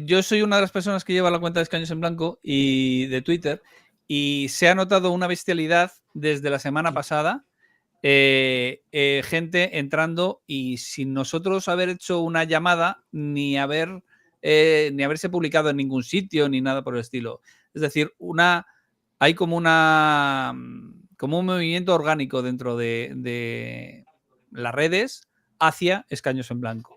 yo soy una de las personas que lleva la cuenta de Escaños en Blanco y de Twitter, y se ha notado una bestialidad desde la semana pasada. Gente entrando y sin nosotros haber hecho una llamada ni haberse publicado en ningún sitio ni nada por el estilo. Es decir, hay como un movimiento orgánico dentro de las redes hacia Escaños en Blanco.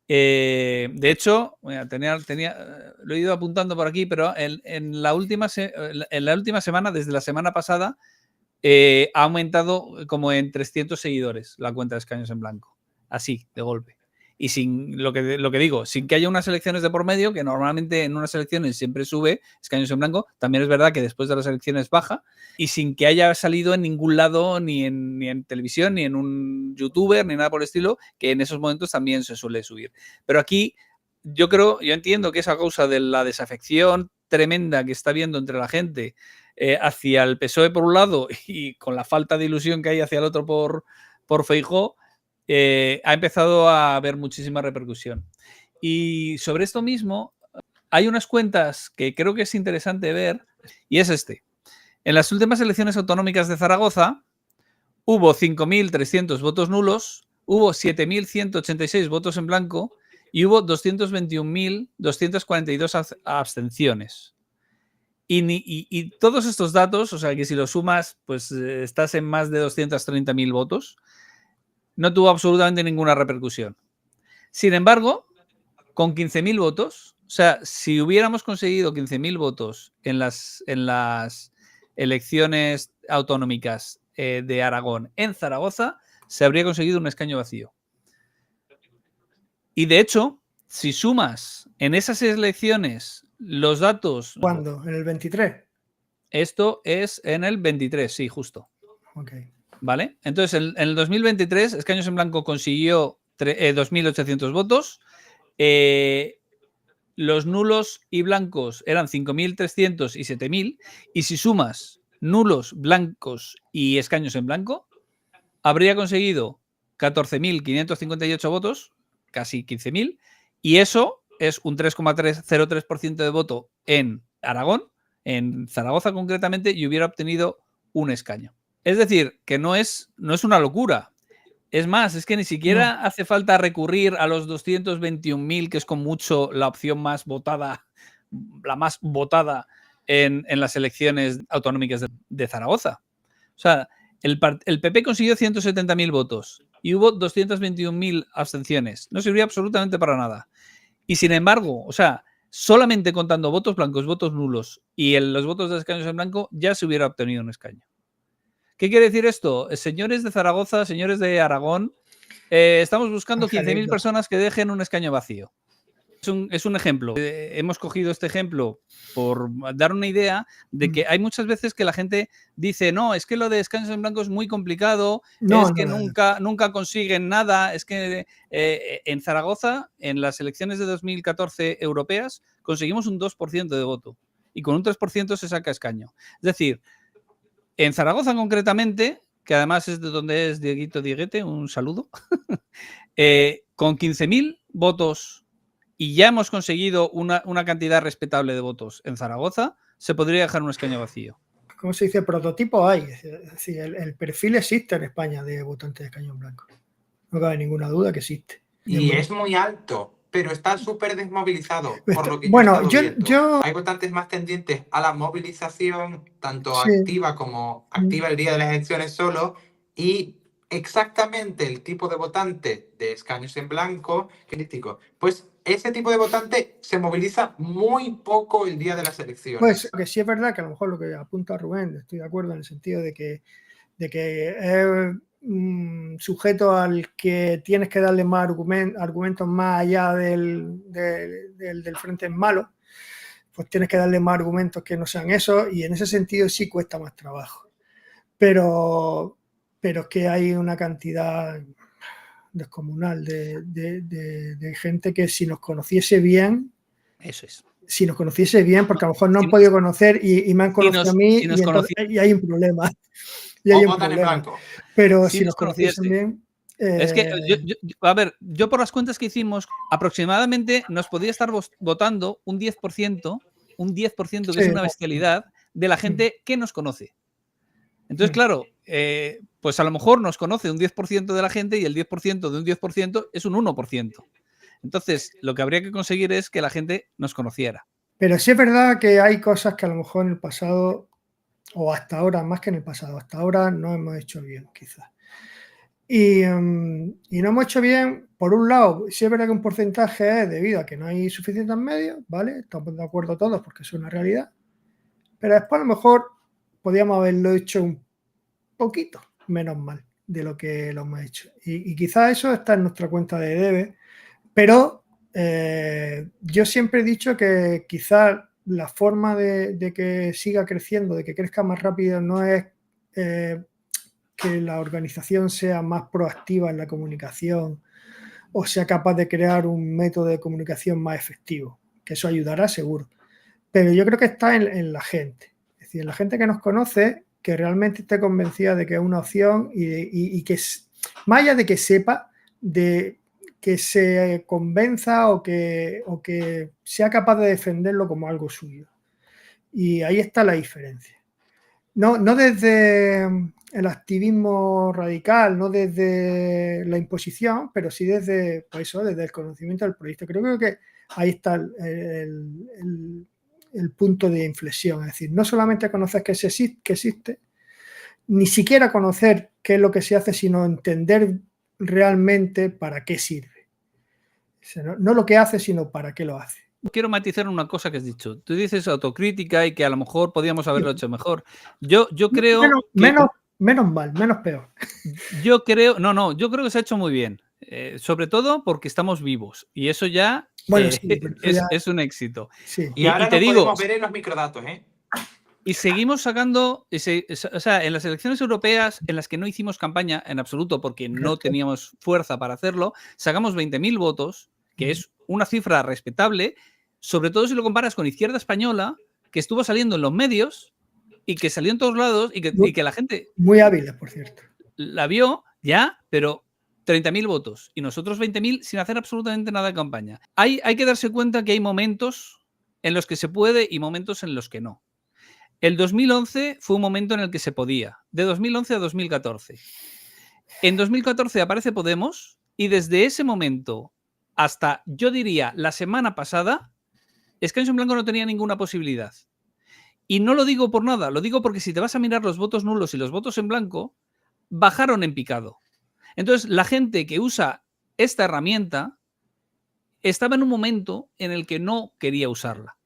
De hecho, lo he ido apuntando por aquí, pero en la última semana, desde la semana pasada, ha aumentado como en 300 seguidores la cuenta de Escaños en Blanco. Así, de golpe. Y sin lo que digo, sin que haya unas elecciones de por medio, que normalmente en unas elecciones siempre sube Escaños en Blanco, también es verdad que después de las elecciones baja, y sin que haya salido en ningún lado, ni en televisión, ni en un youtuber, ni nada por el estilo, que en esos momentos también se suele subir. Pero aquí yo entiendo que es a causa de la desafección tremenda que está habiendo entre la gente hacia el PSOE por un lado y con la falta de ilusión que hay hacia el otro por Feijóo, ha empezado a haber muchísima repercusión. Y sobre esto mismo, hay unas cuentas que creo que es interesante ver, y es este. En las últimas elecciones autonómicas de Zaragoza hubo 5.300 votos nulos, hubo 7.186 votos en blanco y hubo 221.242 abstenciones. Y todos estos datos, o sea que si los sumas, pues estás en más de 230.000 votos, no tuvo absolutamente ninguna repercusión. Sin embargo, con 15.000 votos, o sea, si hubiéramos conseguido 15.000 votos en las elecciones autonómicas de Aragón en Zaragoza, se habría conseguido un escaño vacío. Y de hecho, si sumas en esas elecciones los datos... ¿Cuándo? ¿En el 23? Esto es en el 23, sí, justo. Ok. ¿Vale? Entonces, en el 2023, Escaños en Blanco consiguió 2.800 votos. Los nulos y blancos eran 5.300 y 7.000. Y si sumas nulos, blancos y escaños en blanco, habría conseguido 14.558 votos, casi 15.000. Y eso es un 3,03% de voto en Aragón, en Zaragoza concretamente, y hubiera obtenido un escaño. Es decir, que no es una locura. Es más, es que ni siquiera hace falta recurrir a los 221.000, que es con mucho la opción más votada, la más votada en las elecciones autonómicas de Zaragoza. O sea, el PP consiguió 170.000 votos y hubo 221.000 abstenciones. No sirvió absolutamente para nada. Y sin embargo, o sea, solamente contando votos blancos, votos nulos y los votos de escaños en blanco, ya se hubiera obtenido un escaño. ¿Qué quiere decir esto? Señores de Zaragoza, señores de Aragón, estamos buscando 15.000 personas que dejen un escaño vacío. Es un ejemplo. Hemos cogido este ejemplo por dar una idea de que hay muchas veces que la gente dice, no, es que lo de escaños en blanco es muy complicado, nunca consiguen nada. Es que en Zaragoza, en las elecciones de 2014 europeas, conseguimos un 2% de voto y con un 3% se saca escaño. Es decir, en Zaragoza concretamente, que además es de donde es Dieguito Dieguete, un saludo, con 15.000 votos y ya hemos conseguido una cantidad respetable de votos en Zaragoza, se podría dejar un escaño vacío. ¿Cómo se dice? Prototipo hay. Es decir, el perfil existe en España de votantes de escaño en blanco. No cabe ninguna duda que existe. Y es muy alto, pero está súper desmovilizado, por lo que yo... Hay votantes más tendientes a la movilización, tanto activa como activa el día de las elecciones solo, y exactamente el tipo de votante de escaños en blanco, crítico, pues ese tipo de votante se moviliza muy poco el día de las elecciones. Pues que sí es verdad que a lo mejor lo que apunta Rubén, estoy de acuerdo en el sentido de que es sujeto al que tienes que darle más argumentos más allá del frente en malo, pues tienes que darle más argumentos que no sean esos, y en ese sentido sí cuesta más trabajo. Pero es que hay una cantidad descomunal de gente que si nos conociese bien... Eso es. Si nos conociese bien, porque a lo mejor no han podido conocer y me han conocido a mí, y hay un problema. Y hay un problema. Pero si nos conociesen bien... Es que, a ver, yo por las cuentas que hicimos, aproximadamente nos podía estar votando un 10%, que es una bestialidad, de la gente que nos conoce. Entonces, claro, pues a lo mejor nos conoce un 10% de la gente y el 10% de un 10% es un 1%. Entonces, lo que habría que conseguir es que la gente nos conociera. Pero sí es verdad que hay cosas que a lo mejor en el pasado, o hasta ahora, más que en el pasado, hasta ahora no hemos hecho bien, quizás. Y no hemos hecho bien, por un lado, sí es verdad que un porcentaje es debido a que no hay suficientes medios, ¿vale? Estamos de acuerdo todos porque es una realidad. Pero después a lo mejor podríamos haberlo hecho un poquito menos mal de lo que lo hemos hecho. Y quizás eso está en nuestra cuenta de debe, pero yo siempre he dicho que quizás la forma de que siga creciendo, de que crezca más rápido, no es que la organización sea más proactiva en la comunicación o sea capaz de crear un método de comunicación más efectivo, que eso ayudará seguro. Pero yo creo que está en la gente, es decir, en la gente que nos conoce, que realmente esté convencida de que es una opción y que más allá de que sepa, de que se convenza o que sea capaz de defenderlo como algo suyo. Y ahí está la diferencia. No desde el activismo radical, no desde la imposición, pero sí desde, pues eso, desde el conocimiento del proyecto. Creo que ahí está el punto de inflexión. Es decir, no solamente conocer que existe, ni siquiera conocer qué es lo que se hace, sino entender realmente para qué sirve. O sea, no lo que hace, sino para qué lo hace. Quiero matizar una cosa que has dicho. Tú dices autocrítica y que a lo mejor podíamos haberlo hecho mejor. Yo creo menos mal, menos peor. Yo creo que se ha hecho muy bien. Sobre todo porque estamos vivos. Y eso ya, es un éxito. Sí. Y ahora te digo, podemos ver en los microdatos, ¿eh? Y seguimos sacando, o sea, en las elecciones europeas en las que no hicimos campaña en absoluto porque no teníamos fuerza para hacerlo, sacamos 20.000 votos, que es una cifra respetable, sobre todo si lo comparas con Izquierda Española, que estuvo saliendo en los medios y que salió en todos lados y que la gente... Muy hábiles, por cierto. La vio ya, pero 30.000 votos y nosotros 20.000 sin hacer absolutamente nada de campaña. Hay que darse cuenta que hay momentos en los que se puede y momentos en los que no. El 2011 fue un momento en el que se podía, de 2011 a 2014. En 2014 aparece Podemos y desde ese momento hasta, yo diría, la semana pasada, Escaños en Blanco no tenía ninguna posibilidad. Y no lo digo por nada, lo digo porque si te vas a mirar los votos nulos y los votos en blanco, bajaron en picado. Entonces, la gente que usa esta herramienta estaba en un momento en el que no quería usarla.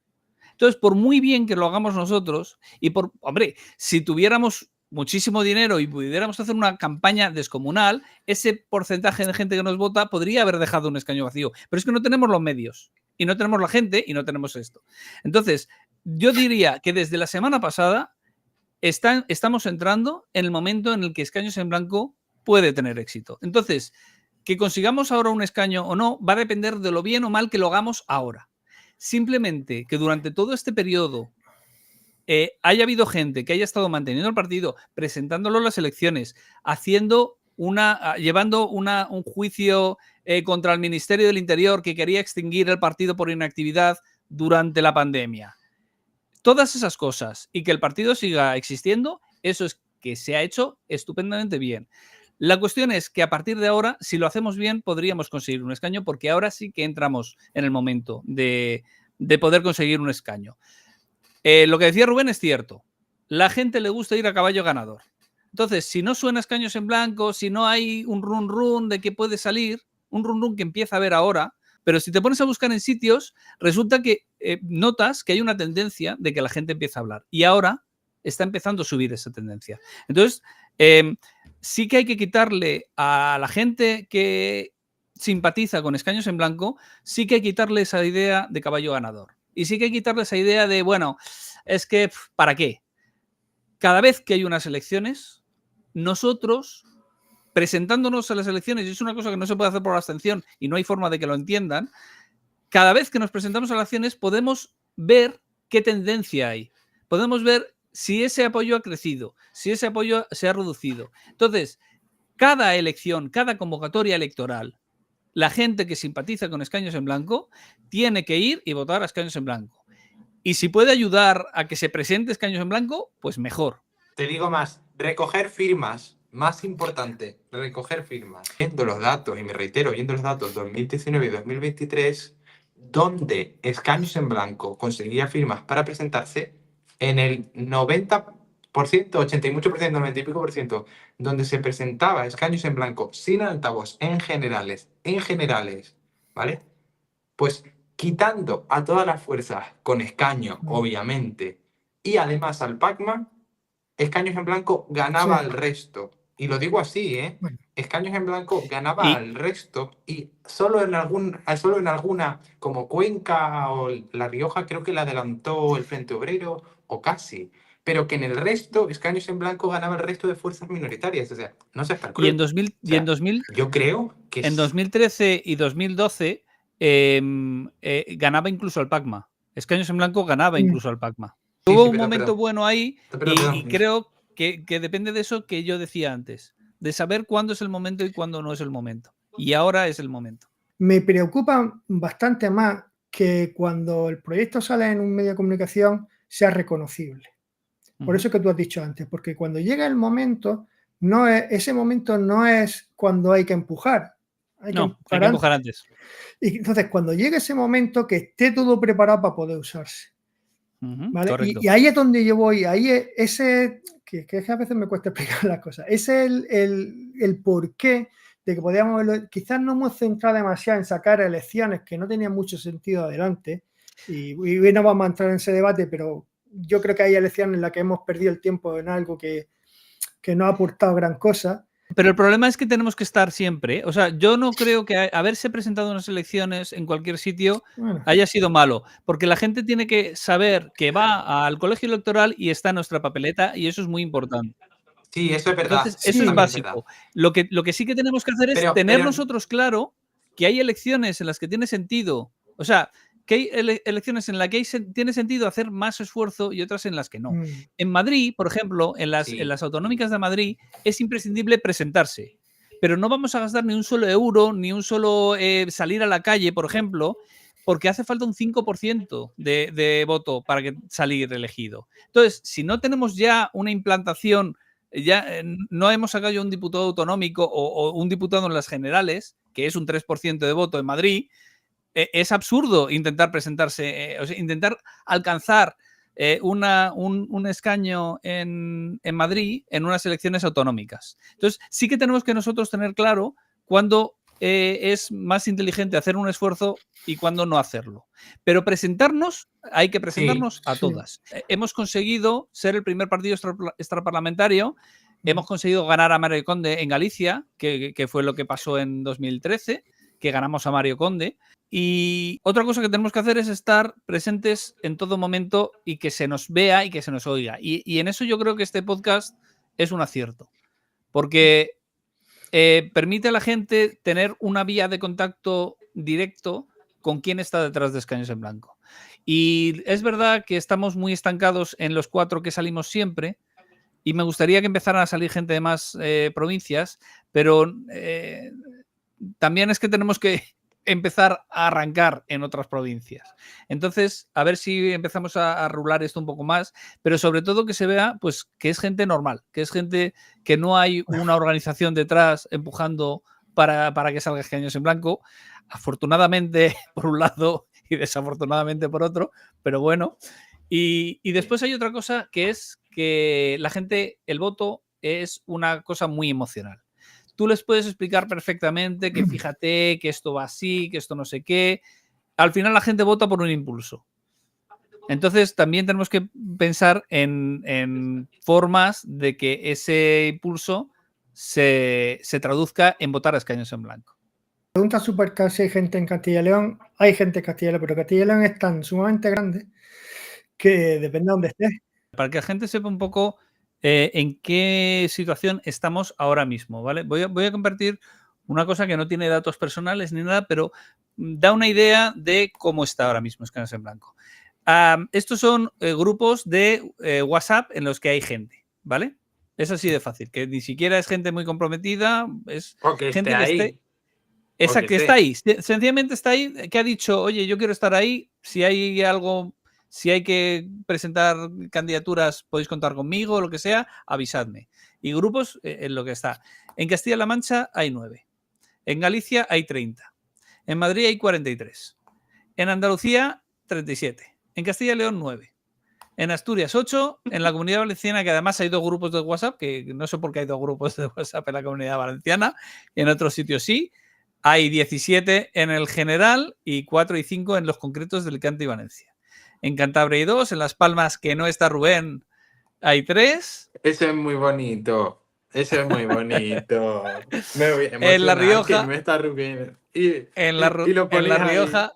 Entonces, por muy bien que lo hagamos nosotros y hombre, si tuviéramos muchísimo dinero y pudiéramos hacer una campaña descomunal, ese porcentaje de gente que nos vota podría haber dejado un escaño vacío. Pero es que no tenemos los medios y no tenemos la gente y no tenemos esto. Entonces, yo diría que desde la semana pasada estamos entrando en el momento en el que Escaños en Blanco puede tener éxito. Entonces, que consigamos ahora un escaño o no va a depender de lo bien o mal que lo hagamos ahora. Simplemente que durante todo este periodo haya habido gente que haya estado manteniendo el partido, presentándolo en las elecciones, llevando un juicio contra el Ministerio del Interior que quería extinguir el partido por inactividad durante la pandemia. Todas esas cosas y que el partido siga existiendo, eso es que se ha hecho estupendamente bien. La cuestión es que a partir de ahora, si lo hacemos bien, podríamos conseguir un escaño porque ahora sí que entramos en el momento de poder conseguir un escaño. Lo que decía Rubén es cierto. La gente le gusta ir a caballo ganador. Entonces, si no suena Escaños en Blanco, si no hay un run de que puede salir, un run que empieza a ver ahora, pero si te pones a buscar en sitios, resulta que notas que hay una tendencia de que la gente empieza a hablar. Y ahora está empezando a subir esa tendencia. Entonces, sí que hay que quitarle a la gente que simpatiza con Escaños en Blanco, sí que hay que quitarle esa idea de caballo ganador. Y sí que hay que quitarle esa idea de, bueno, es que, ¿para qué? Cada vez que hay unas elecciones, nosotros, presentándonos a las elecciones, y es una cosa que no se puede hacer por abstención y no hay forma de que lo entiendan, cada vez que nos presentamos a las elecciones podemos ver qué tendencia hay. Podemos ver si ese apoyo ha crecido, si ese apoyo se ha reducido. Entonces, cada elección, cada convocatoria electoral, la gente que simpatiza con escaños en blanco tiene que ir y votar a escaños en blanco. Y si puede ayudar a que se presente escaños en blanco, pues mejor. Te digo más, recoger firmas. Más importante, recoger firmas. Viendo los datos, y me reitero, viendo los datos 2019 y 2023, donde escaños en blanco conseguía firmas para presentarse, en el 90%, 80 y mucho por ciento, 90 y pico por ciento, donde se presentaba escaños en blanco sin altavoz en generales, ¿vale? Pues quitando a todas las fuerzas con escaño, obviamente, y además al Pacman, escaños en blanco ganaba al resto. Y lo digo así, ¿eh? Bueno. Escaños en blanco ganaba al resto y solo en alguna, como Cuenca o La Rioja, creo que la adelantó el Frente Obrero, o casi. Pero que en el resto, escaños en blanco ganaba el resto de fuerzas minoritarias. O sea, no seas tan cruel. Yo creo que en 2013 y 2012 ganaba incluso al Pacma. Escaños en blanco ganaba incluso al Pacma. Hubo un momento bueno ahí y creo que depende de eso que yo decía antes, de saber cuándo es el momento y cuándo no es el momento. Y ahora es el momento. Me preocupa bastante más que cuando el proyecto sale en un medio de comunicación sea reconocible. Por eso que tú has dicho antes, porque cuando llega el momento, ese momento no es cuando hay que empujar. Hay que empujar antes. Y entonces, cuando llegue ese momento, que esté todo preparado para poder usarse. ¿Vale? Y ahí es donde yo voy, ahí es que a veces me cuesta explicar las cosas, ese es el porqué de que podíamos verlo. Quizás no hemos centrado demasiado en sacar elecciones que no tenían mucho sentido adelante, y no vamos a entrar en ese debate, pero yo creo que hay elecciones en las que hemos perdido el tiempo en algo que no ha aportado gran cosa. Pero el problema es que tenemos que estar siempre. O sea, yo no creo que haberse presentado unas elecciones en cualquier sitio haya sido malo, porque la gente tiene que saber que va al colegio electoral y está en nuestra papeleta, y eso es muy importante. Sí, eso es verdad. Entonces, eso es básico. Lo que sí que tenemos que hacer es tener nosotros claro que hay elecciones en las que tiene sentido. O sea, que hay elecciones en las que tiene sentido hacer más esfuerzo y otras en las que no. En Madrid, por ejemplo, en las autonómicas de Madrid, es imprescindible presentarse. Pero no vamos a gastar ni un solo euro, ni un solo salir a la calle, por ejemplo, porque hace falta un 5% de voto para salir elegido. Entonces, si no tenemos ya una implantación, ya no hemos sacado ya un diputado autonómico o un diputado en las generales, que es un 3% de voto en Madrid, es absurdo intentar presentarse, o sea, intentar alcanzar un escaño en Madrid en unas elecciones autonómicas. Entonces, sí que tenemos que nosotros tener claro cuándo es más inteligente hacer un esfuerzo y cuándo no hacerlo. Pero presentarnos, hay que presentarnos a todas. Hemos conseguido ser el primer partido extraparlamentario. Hemos conseguido ganar a Mario Conde en Galicia, que fue lo que pasó en 2013, que ganamos a Mario Conde. Y otra cosa que tenemos que hacer es estar presentes en todo momento y que se nos vea y que se nos oiga. Y en eso yo creo que este podcast es un acierto, porque permite a la gente tener una vía de contacto directo con quien está detrás de Escaños en Blanco. Y es verdad que estamos muy estancados en los 4 que salimos siempre, y me gustaría que empezaran a salir gente de más provincias, pero también es que tenemos que empezar a arrancar en otras provincias. Entonces, a ver si empezamos a rular esto un poco más, pero sobre todo que se vea pues que es gente normal, que es gente que no hay una organización detrás empujando para que salga Escaños en Blanco, afortunadamente por un lado y desafortunadamente por otro, pero bueno. Y después hay otra cosa, que es que la gente, el voto es una cosa muy emocional. Tú les puedes explicar perfectamente que fíjate, que esto va así, que esto no sé qué. Al final la gente vota por un impulso. Entonces también tenemos que pensar en formas de que ese impulso se traduzca en votar a Escaños en Blanco. Pregunta súper casi hay gente en Castilla y León. Hay gente en Castilla y León, pero Castilla y León es tan sumamente grande que depende de dónde estés. Para que la gente sepa un poco en qué situación estamos ahora mismo, ¿vale? Voy a compartir una cosa que no tiene datos personales ni nada, pero da una idea de cómo está ahora mismo Escaños en Blanco. Estos son grupos de WhatsApp en los que hay gente, ¿vale? Es así de fácil, que ni siquiera es gente muy comprometida, es gente que está ahí. Sencillamente está ahí, que ha dicho, oye, yo quiero estar ahí, si hay algo, si hay que presentar candidaturas, podéis contar conmigo, lo que sea, avisadme. Y grupos en lo que está. En Castilla-La Mancha hay 9. En Galicia hay 30. En Madrid hay 43. En Andalucía, 37. En Castilla y León, 9. En Asturias, 8. En la Comunidad Valenciana, que además hay 2 grupos de WhatsApp, que no sé por qué hay 2 grupos de WhatsApp en la Comunidad Valenciana, y en otros sitios sí. Hay 17 en el general y 4 y 5 en los concretos de Alicante y Valencia. En Cantabria hay 2. En Las Palmas, que no está Rubén, hay 3. Eso es muy bonito. Eso es muy bonito. Me voy a emocionar, en La Rioja, que no está Rubén. en La Rioja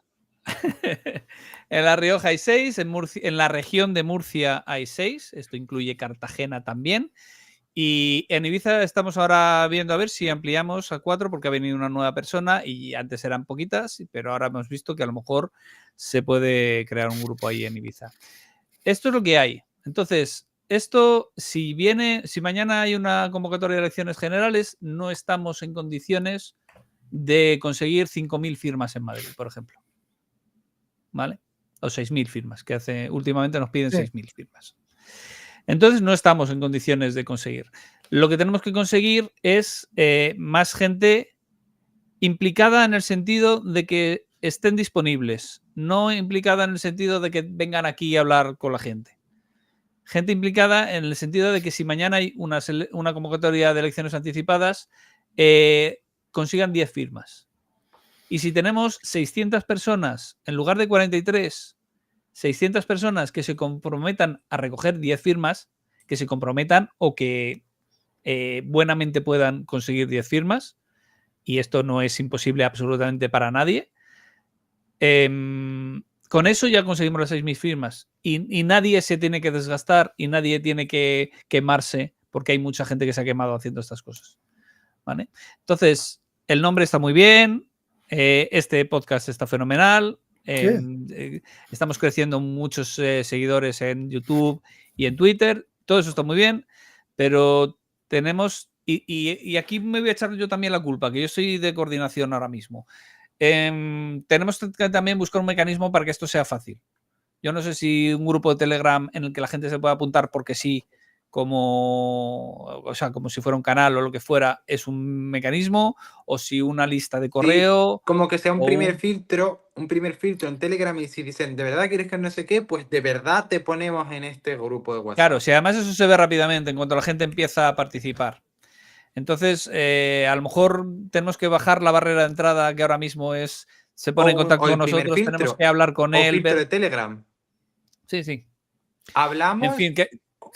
en La Rioja hay 6, en la región de Murcia hay 6, esto incluye Cartagena también, y en Ibiza estamos ahora viendo a ver si ampliamos a 4 porque ha venido una nueva persona y antes eran poquitas, pero ahora hemos visto que a lo mejor se puede crear un grupo ahí en Ibiza. Esto es lo que hay. Entonces, esto, si mañana hay una convocatoria de elecciones generales, no estamos en condiciones de conseguir 5.000 firmas en Madrid, por ejemplo. ¿Vale? O 6.000 firmas, que últimamente nos piden 6.000 firmas. Entonces no estamos en condiciones de conseguir. Lo que tenemos que conseguir es más gente implicada en el sentido de que estén disponibles, no implicada en el sentido de que vengan aquí a hablar con la gente. Gente implicada en el sentido de que si mañana hay una convocatoria de elecciones anticipadas, consigan 10 firmas. Y si tenemos 600 personas, en lugar de 43, 600 personas que se comprometan a recoger 10 firmas, que se comprometan o que buenamente puedan conseguir 10 firmas, y esto no es imposible absolutamente para nadie, con eso ya conseguimos las 6.000 firmas y nadie se tiene que desgastar y nadie tiene que quemarse porque hay mucha gente que se ha quemado haciendo estas cosas. ¿Vale? Entonces, el nombre está muy bien, este podcast está fenomenal, estamos creciendo muchos seguidores en YouTube y en Twitter, todo eso está muy bien, pero tenemos, y aquí me voy a echar yo también la culpa, que yo soy de coordinación ahora mismo. Tenemos que también buscar un mecanismo para que esto sea fácil. Yo no sé si un grupo de Telegram en el que la gente se pueda apuntar porque sí, como si fuera un canal o lo que fuera, es un mecanismo, o si una lista de correo. Sí, como que sea un primer filtro en Telegram, y si dicen, ¿de verdad quieres que no sé qué? Pues de verdad te ponemos en este grupo de WhatsApp. Claro, si además eso se ve rápidamente en cuanto la gente empieza a participar. Entonces, a lo mejor tenemos que bajar la barrera de entrada que ahora mismo se pone en contacto con nosotros, tenemos que hablar con él. Filtro de Telegram. Sí. Hablamos. En fin, que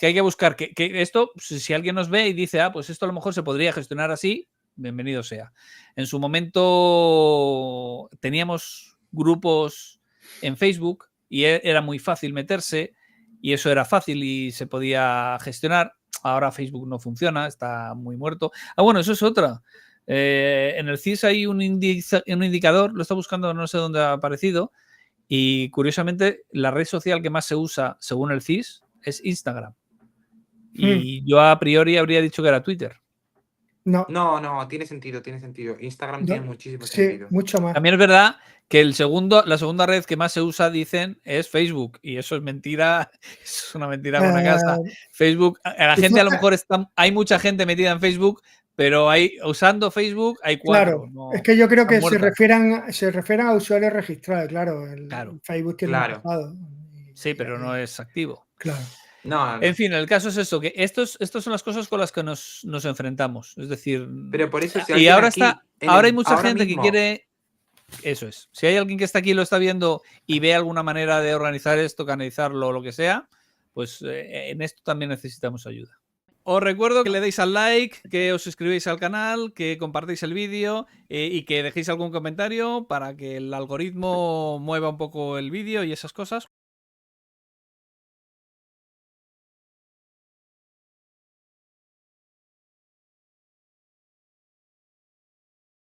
hay que buscar que esto, si alguien nos ve y dice, pues esto a lo mejor se podría gestionar así, bienvenido sea. En su momento teníamos grupos en Facebook y era muy fácil meterse y eso era fácil y se podía gestionar. Ahora Facebook no funciona, está muy muerto. Bueno, eso es otra. En el CIS hay un indicador, lo está buscando, no sé dónde ha aparecido, y curiosamente la red social que más se usa según el CIS es Instagram. Y yo a priori habría dicho que era Twitter. No, tiene sentido. Instagram tiene muchísimo sentido. Mucho más. También es verdad que la segunda red que más se usa, dicen, es Facebook. Y eso es mentira. Es una mentira con una casa. Facebook, la gente a lo mejor hay mucha gente metida en Facebook, pero usando Facebook hay 4. Claro, es que yo creo que se refieren a usuarios registrados, claro. Facebook tiene un pasado. Sí, pero no es activo. Claro. No. En fin, el caso es eso, que estos son las cosas con las que nos enfrentamos. Es decir, pero por eso y ahora hay mucha gente que quiere. Eso es. Si hay alguien que está aquí y lo está viendo y ve alguna manera de organizar esto, canalizarlo o lo que sea, pues en esto también necesitamos ayuda. Os recuerdo que le deis al like, que os suscribáis al canal, que compartáis el vídeo y que dejéis algún comentario para que el algoritmo mueva un poco el vídeo y esas cosas.